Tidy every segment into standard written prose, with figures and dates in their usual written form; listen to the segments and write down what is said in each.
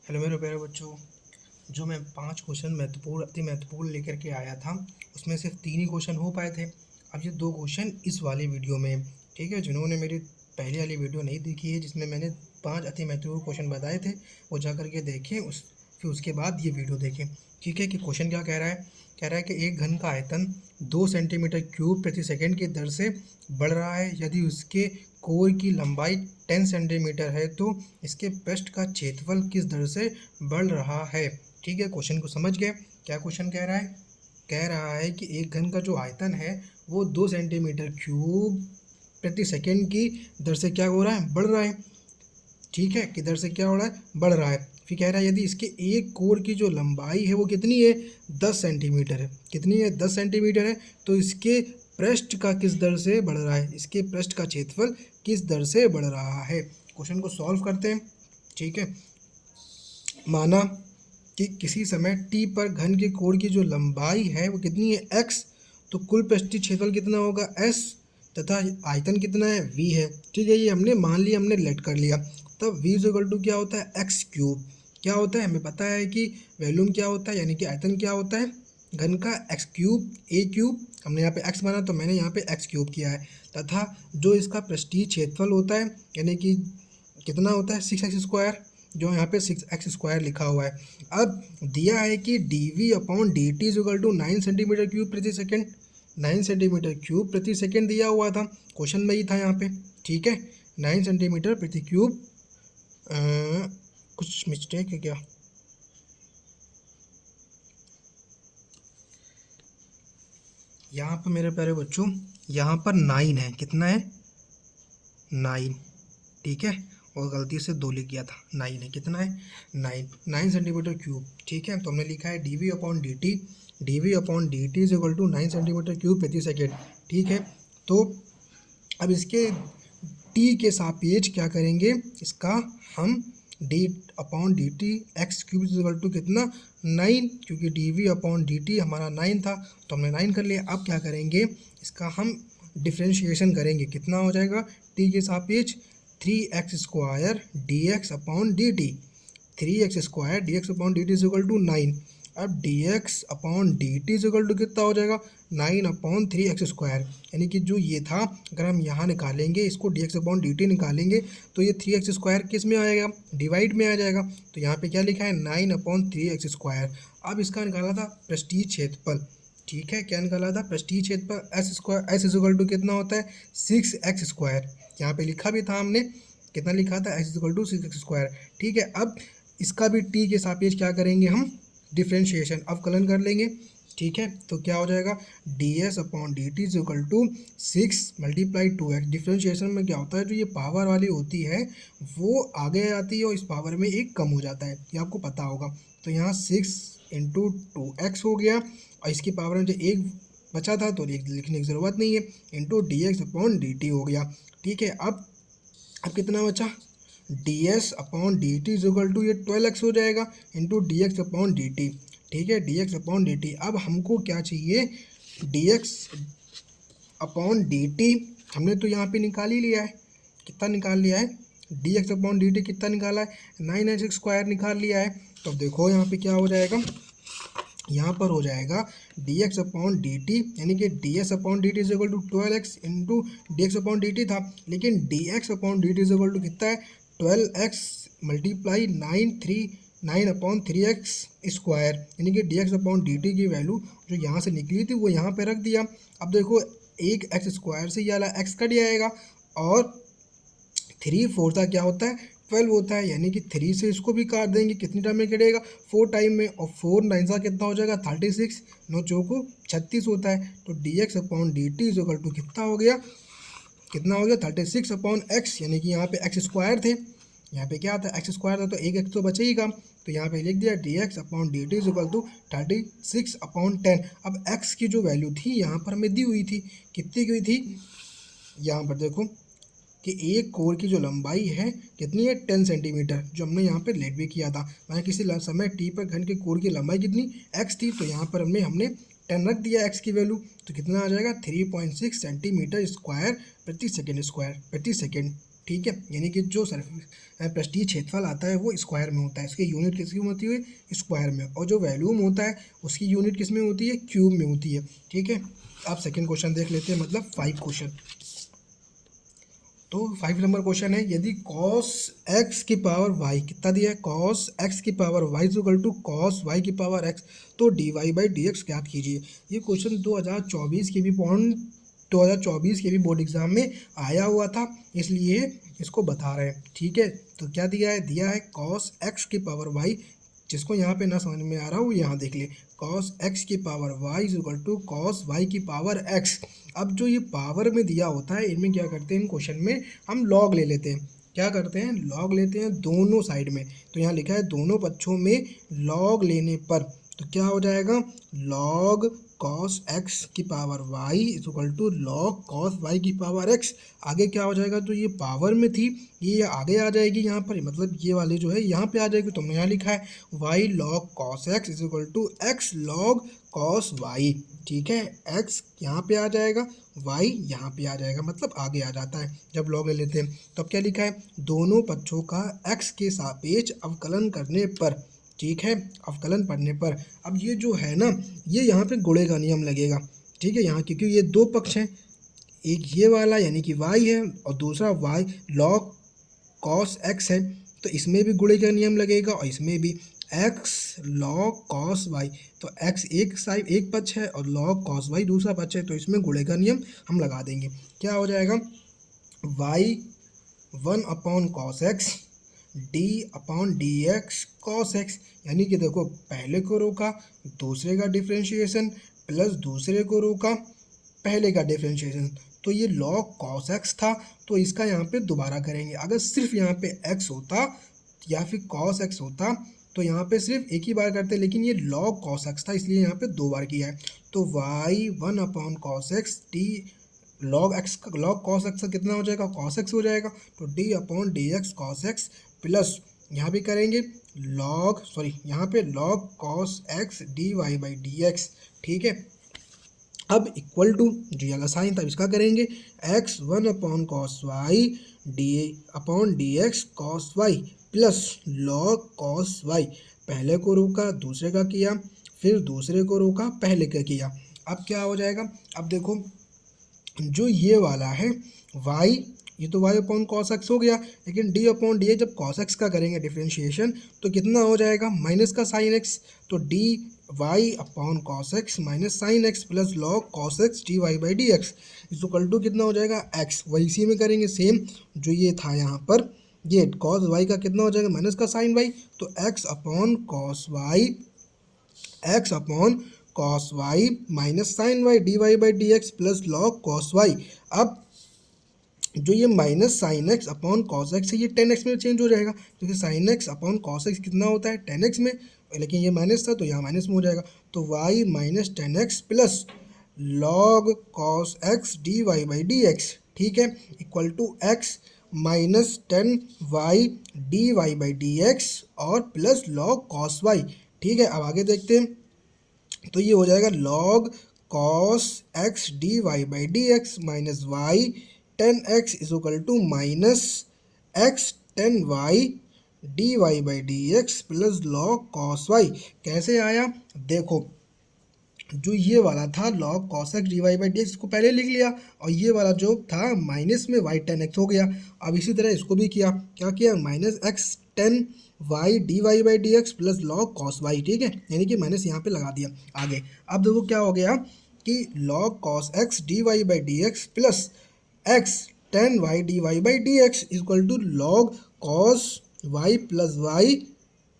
Hello मेरे प्यारे बच्चों। जो मैं 5 क्वेश्चन अति महत्वपूर्ण लेकर के आया था, उसमें सिर्फ 3 ही क्वेश्चन हो पाए थे। अब ये 2 क्वेश्चन इस वाली वीडियो में, ठीक है। जिन्होंने मेरी पहले वाली वीडियो नहीं देखी है, जिसमें मैंने 5 अति महत्वपूर्ण क्वेश्चन बताए थे, वो जा करके देखें। फिर उसके बाद ये वीडियो देखें, ठीक है। कि क्वेश्चन क्या कह रहा है कि एक घन का आयतन 2 सेंटीमीटर क्यूब प्रति सेकंड की दर से बढ़ रहा है। यदि उसके कोर की लंबाई 10 सेंटीमीटर है तो इसके पृष्ठ का क्षेत्रफल किस दर से बढ़ रहा है। ठीक है, क्वेश्चन को समझ गए। क्या क्वेश्चन कह रहा है कि एक घन का जो आयतन है वो 2 सेंटीमीटर क्यूब प्रति सेकंड की दर से क्या हो रहा है, बढ़ रहा है। ठीक है, किधर से क्या हो रहा है, बढ़ रहा है। फिर कह रहा है यदि इसके एक कोर की जो लंबाई है वो कितनी है, 10 सेंटीमीटर है। कितनी है, 10 सेंटीमीटर है। तो इसके पृष्ठ का किस दर से बढ़ रहा है, इसके पृष्ठ का क्षेत्रफल किस दर से बढ़ रहा है। क्वेश्चन को सॉल्व करते हैं, ठीक है। माना कि किसी समय t पर घन के कोर की जो लंबाई है वो कितनी है, x। तो कुल पृष्ठीय क्षेत्रफल कितना होगा, s, तथा आयतन कितना है, v है। ठीक है, ये हमने मान लिया, हमने लेट कर लिया। तब v इक्वल टू क्या होता है, x क्यूब। क्या होता है, हमें पता है कि वॉल्यूम क्या होता है, यानी कि आयतन क्या होता है घन का, x क्यूब a क्यूब। हमने यहाँ पे x माना तो मैंने यहाँ पे x क्यूब किया है। तथा जो इसका पृष्ठीय क्षेत्रफल होता है, यानी कि कितना होता है, 6x², जो यहाँ पे 6x² लिखा हुआ है। अब दिया है कि dv/dt is equal to 9 centimetre cube प्रति सेकंड। 9 सेंटीमीटर क्यूब प्रति सेकंड दिया हुआ था, क्वेश्चन में ही था यहाँ पे। ठीक है, 9 सेंटीमीटर प्रति क्यूब। कुछ मिस्टेक है क्या, यहाँ पर मेरे प्यारे बच्चों, यहाँ पर 9 है। कितना है, 9। ठीक है, और गलती से 2 लिख गया था, 9 है। कितना है, 9 सेंटीमीटर क्यूब। ठीक है, तो हमने लिखा है dv/dt is equal to 9 centimetre cube प्रति सेकेंड। ठीक है, तो अब इसके t के सापेक्ष क्या करेंगे, इसका हम d/dt x cube is equal to कितना, 9, क्योंकि dv/dt हमारा 9 था तो हमने 9 कर लिया। अब क्या करेंगे, इसका हम डिफ्रेंशिएशन करेंगे। कितना हो जाएगा, t के सापेक्ष 3x² dx/dt। 3x² dx/dt is equal to 9। अब dx/dt इज इक्वल टू कितना हो जाएगा, 9/3x²। यानी कि जो ये था, अगर हम यहाँ निकालेंगे इसको, dx/dt निकालेंगे तो ये 3x² किस में आएगा, डिवाइड में आ जाएगा। तो यहाँ पे क्या लिखा है, 9/3x²। अब इसका निकाला था पृष्ठीय क्षेत्रफल। ठीक है, क्या निकाला था, पृष्ठीय क्षेत्रफल s इज इक्वल टू कितना होता है, 6x²। यहाँ पे लिखा भी था हमने, कितना लिखा था, x is equal to 6x²। ठीक है, अब इसका भी t के सापेक्ष क्या करेंगे हम, डिफ्रेंशिएशन अवकलन कर लेंगे। ठीक है, तो क्या हो जाएगा, ds/dt is equal to 6 × 2x। Differentiation में क्या होता है, जो ये पावर वाली होती है वो आगे आती है और इस पावर में एक कम हो जाता है, ये आपको पता होगा। तो यहाँ 6 × 2x हो गया, और इसकी पावर में जो एक बचा था तो लिखने की ज़रूरत नहीं है, इंटू dx/dt हो गया। ठीक है, अब कितना बचा, ds/dt इज इक्वल टू ये 12x हो जाएगा, इंटू dx/dt। ठीक है, dx/dt। अब हमको क्या चाहिए, dx/dt हमने तो यहाँ पे निकाल ही लिया है। कितना निकाल लिया है, dx/dt कितना निकाला है, 9x² निकाल लिया है। तो अब देखो यहाँ पे क्या हो जाएगा, यहाँ पर हो जाएगा dx/dt, यानी कि ds/dt is equal to 12x into dx/dt था, लेकिन dx/dt इज इक्वल टू कितना है, 12x मल्टीप्लाई 9/3x²। यानी कि dx/dt की वैल्यू जो यहाँ से निकली थी वो यहाँ पे रख दिया। अब देखो, एक x² से ये वाला x कट जाएगा, और 3/4 क्या होता है, 12 होता है। यानी कि 3 से इसको भी काट देंगे, कितनी टाइम में कटेगा, 4 टाइम में। और 4 9 सा कितना हो जाएगा, 36, 9 चौको 36 होता है। तो dx/dt इज इक्वल टू कितना हो गया, 36/x। यानी कि यहाँ पे x² थे, यहाँ पे क्या था, x² था, तो एक x तो बचेगा। तो यहाँ पे लिख दिया dx/dt इज इक्वल टू 36/10। अब x की जो वैल्यू थी यहाँ पर हमें दी हुई थी, कितनी की हुई थी, यहाँ पर देखो कि एक कोर की जो लंबाई है कितनी है, 10 सेंटीमीटर, जो हमने यहाँ पे लेट भी किया था। मैंने किसी समय t पर घन के कोर की लंबाई कितनी, x थी, तो यहाँ पर हमने 10 रख दिया x की वैल्यू। तो कितना आ जाएगा, 3.6 सेंटीमीटर स्क्वायर प्रति सेकेंड। ठीक है, यानी कि जो पृष्ठीय क्षेत्रफल आता है वो स्क्वायर में होता है, इसकी यूनिट किसकी होती है, स्क्वायर में, और जो वॉल्यूम होता है उसकी यूनिट किस में होती है, क्यूब में होती है। ठीक है, अब सेकंड क्वेश्चन देख लेते हैं, मतलब 5 क्वेश्चन। तो 5 नंबर क्वेश्चन है, यदि cos x की पावर y कितना दिया है, cos x की power y equal to cos y की पावर x, तो dy बाई डी एक्स ज्ञात कीजिए। ये क्वेश्चन 2024 के भी बोर्ड एग्जाम में आया हुआ था, इसलिए इसको बता रहे हैं। ठीक है, तो क्या दिया है cos x की पावर y, जिसको यहाँ पे ना समझ में आ रहा हो यहाँ देख ले, cos x की power y is equal to cos y की पावर x। अब जो ये पावर में दिया होता है, इनमें क्या करते हैं, इन क्वेश्चन में हम लॉग ले लेते हैं। क्या करते हैं, लॉग लेते हैं दोनों साइड में। तो यहाँ लिखा है दोनों पक्षों में लॉग लेने पर, तो क्या हो जाएगा, लॉग cos x की power y is equal to log cos y की पावर x। आगे क्या हो जाएगा, तो ये पावर में थी, ये आगे आ जाएगी यहाँ पर, मतलब ये वाली जो है यहाँ पे आ जाएगी। तो हमने यहाँ लिखा है y log cos x is equal to x log cos y। ठीक है, x यहाँ पे आ जाएगा, y यहाँ पे आ जाएगा, मतलब आगे आ जाता है जब लॉग ले लेते हैं। तो अब क्या लिखा है, दोनों पक्षों का x के सापेक्ष अवकलन करने पर, ठीक है, अवकलन पढ़ने पर। अब ये जो है ना, ये यहाँ पे गुणे का नियम लगेगा। ठीक है, यहाँ क्योंकि ये दो पक्ष हैं, एक ये वाला यानी कि y है और दूसरा y log cos x है, तो इसमें भी गुणे का नियम लगेगा और इसमें भी x log cos y। तो x एक साइड एक पक्ष है और log cos y दूसरा पक्ष है, तो इसमें गुणे का नियम हम लगा देंगे। क्या हो जाएगा, y 1 upon cos x d upon D x cos x, यानी कि देखो पहले को रोका दूसरे का डिफ्रेंशिएशन प्लस दूसरे को रोका पहले का डिफ्रेंशिएशन, तो ये log cos x था, तो इसका यहाँ पे दोबारा करेंगे। अगर सिर्फ यहाँ पे x होता या फिर cos x होता तो यहाँ पे सिर्फ एक ही बार करते, लेकिन ये log cos x था इसलिए यहाँ पे दो बार किया है। तो y 1 upon cos x d log x का log cos x का कितना हो जाएगा, cos x हो जाएगा, तो d upon D x cos x plus यहाँ भी करेंगे यहाँ पे log cos x dy by d x. ठीक है, अब इक्वल टू जो वाला साइन था इसका करेंगे x 1 upon cos y D upon D x cos y plus log cos y, पहले को रोका दूसरे का किया, फिर दूसरे को रोका पहले का किया। अब क्या हो जाएगा, अब देखो जो ये वाला है y, ये तो y अपॉन cos x हो गया, लेकिन d अपॉन डी जब cos x का करेंगे डिफ्रेंशिएशन तो कितना हो जाएगा, माइनस का साइन x, तो dy upon cos x minus sine x plus log cos x dy by d x is equal to कितना हो जाएगा x। वही इसी में करेंगे सेम जो ये था यहाँ पर, ये cos y का कितना हो जाएगा माइनस का साइन y, तो x upon cos y minus sine y dy by d x plus log cos y। अब जो ये minus sine x upon cos x है ये 10x में चेंज हो जाएगा, क्योंकि sine x upon cos x कितना होता है 10x में, लेकिन ये माइनस था तो यहाँ माइनस में हो जाएगा। तो y minus 10x plus log cos x d y by d x, ठीक है, equal to x minus 10y d y by d x और प्लस लॉग कॉस y। ठीक है, अब आगे देखते हैं, तो ये हो जाएगा log cos x d y by d x minus y 10x is equal to minus x 10y d y by d x plus log cos y. कैसे आया देखो, जो ये वाला था log cos x d y by d x इसको पहले लिख लिया, और ये वाला जो था माइनस में y 10x हो गया। अब इसी तरह इसको भी किया, क्या किया, minus x 10y d y by d x plus log cos y. ठीक है, यानी कि माइनस यहाँ पे लगा दिया आगे। अब देखो क्या हो गया कि log cos x d y by d x plus x 10y d y by d x equal to log cos y plus y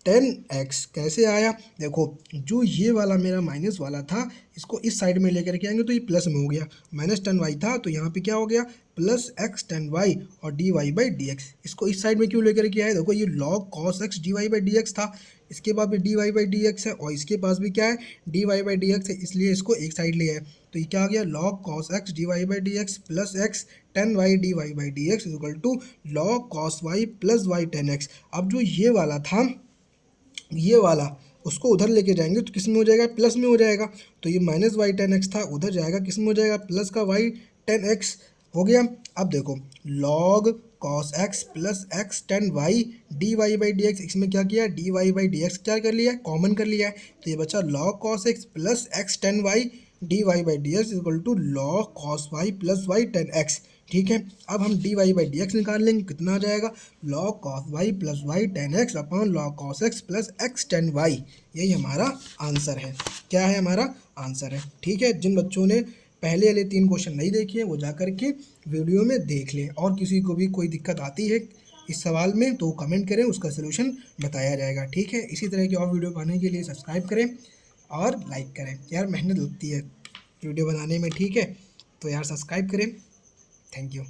10x। कैसे आया देखो, जो ये वाला मेरा माइनस वाला था इसको इस साइड में लेकर के आएंगे तो ये प्लस में हो गया, माइनस 10y था तो यहाँ पे क्या हो गया प्लस x 10y और d y by d x. इसको इस साइड में क्यों लेकर के आए, देखो ये log cos x d y by d x था, इसके बाद भी d y by d x है और इसके पास भी क्या है d y by d x है, इसलिए इसको एक साइड ले आए। तो ये क्या आ गया log cos x d y by d x plus x 10y d y by d x equal to log cos y plus y 10x। अब जो ये वाला था ये वाला उसको उधर लेके जाएंगे तो किस में हो जाएगा, प्लस में हो जाएगा। तो ये माइनस वाई 10x था, उधर जाएगा किस में हो जाएगा, प्लस का y 10x हो गया। अब देखो log cos x plus x ten y d y by d x, इसमें क्या किया d y by d x क्या कर लिया है कॉमन कर लिया है, तो ये बचा log cos x plus x ten y d y by d x equal to log cos y plus y ten x. ठीक है, अब हम d y by d x निकाल लेंगे, कितना आ जाएगा log cos y plus y ten x upon log cos x plus x ten y. यही हमारा आंसर है। क्या है हमारा आंसर है। ठीक है, जिन बच्चों ने पहले वाले 3 क्वेश्चन नहीं देखे हैं वो जा करके वीडियो में देख लें, और किसी को भी कोई दिक्कत आती है इस सवाल में तो कमेंट करें, उसका सलूशन बताया जाएगा। ठीक है, इसी तरह की और वीडियो पाने के लिए सब्सक्राइब करें और लाइक करें। यार मेहनत लगती है वीडियो बनाने में, ठीक है, तो यार सब्सक्राइब करें। Thank you.